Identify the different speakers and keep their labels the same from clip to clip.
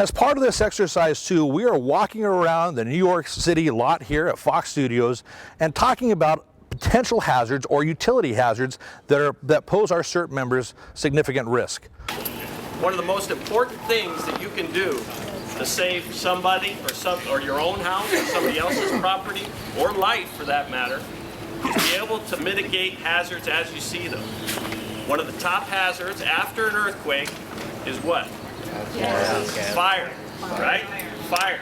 Speaker 1: As part of this exercise too, we are walking around the New York City lot here at Fox Studios and talking about potential hazards or utility hazards that pose our CERT members significant risk.
Speaker 2: One of the most important things that you can do to save somebody or your own house or somebody else's property or life for that matter is be able to mitigate hazards as you see them. One of the top hazards after an earthquake is what? Fire, right? Fire.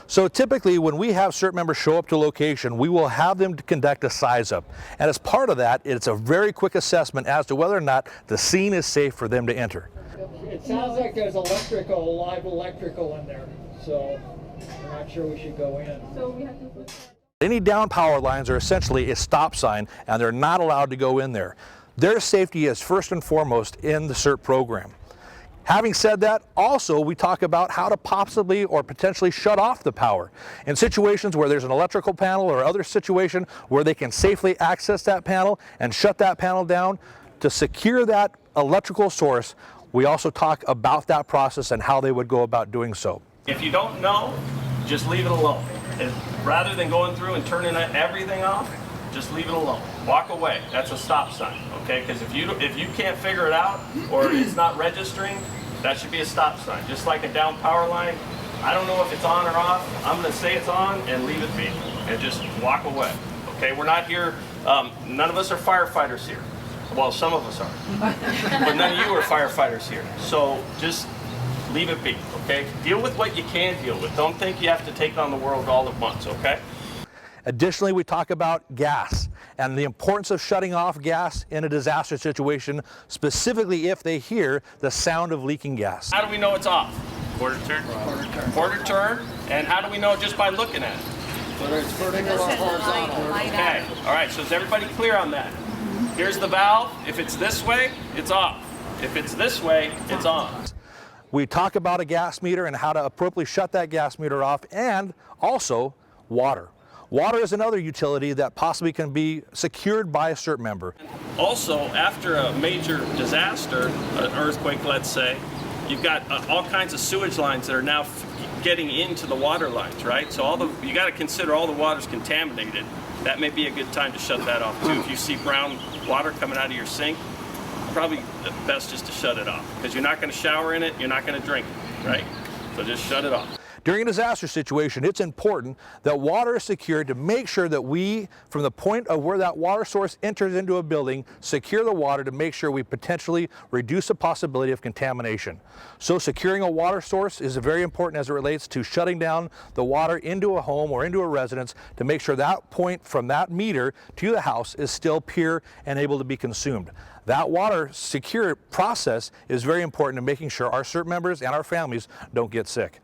Speaker 1: So typically when we have CERT members show up to a location, we will have them to conduct a size up. And as part of that, it's a very quick assessment as to whether or not the scene is safe for them to enter.
Speaker 3: It sounds like there's live electrical in there, so I'm not sure we should go in.
Speaker 4: So we have to
Speaker 1: Any down power lines are essentially a stop sign and they're not allowed to go in there. Their safety is first and foremost in the CERT program. Having said that, also we talk about how to possibly or potentially shut off the power. In situations where there's an electrical panel or other situation where they can safely access that panel and shut that panel down, to secure that electrical source, we also talk about that process and how they would go about doing so.
Speaker 2: If you don't know, just leave it alone. Rather than going through and turning everything off, just leave it alone. Walk away. That's a stop sign, okay? Because if you can't figure it out or it's not registering, that should be a stop sign. Just like a down power line, I don't know if it's on or off. I'm going to say it's on and leave it be and just walk away. Okay? We're not here. None of us are firefighters here. Well, some of us are, but none of you are firefighters here. So just leave it be. Okay? Deal with what you can deal with. Don't think you have to take on the world all at once. Okay?
Speaker 1: Additionally, we talk about gas and the importance of shutting off gas in a disaster situation, specifically if they hear the sound of leaking gas.
Speaker 2: How do we know it's off? Quarter turn? Quarter turn. And how do we know just by looking at it?
Speaker 3: Whether it's vertical or horizontal.
Speaker 2: Okay, all right, so is everybody clear on that? Here's the valve. If it's this way, it's off. If it's this way, it's on.
Speaker 1: We talk about a gas meter and how to appropriately shut that gas meter off, and also water. Water is another utility that possibly can be secured by a CERT member.
Speaker 2: Also, after a major disaster, an earthquake, let's say, you've got all kinds of sewage lines that are now getting into the water lines, right? So you got to consider all the water's contaminated. That may be a good time to shut that off too. If you see brown water coming out of your sink, probably best just to shut it off because you're not going to shower in it, you're not going to drink it, right? So just shut it off.
Speaker 1: During a disaster situation, it's important that water is secured to make sure that we, from the point of where that water source enters into a building, secure the water to make sure we potentially reduce the possibility of contamination. So securing a water source is very important as it relates to shutting down the water into a home or into a residence to make sure that point from that meter to the house is still pure and able to be consumed. That water secure process is very important in making sure our CERT members and our families don't get sick.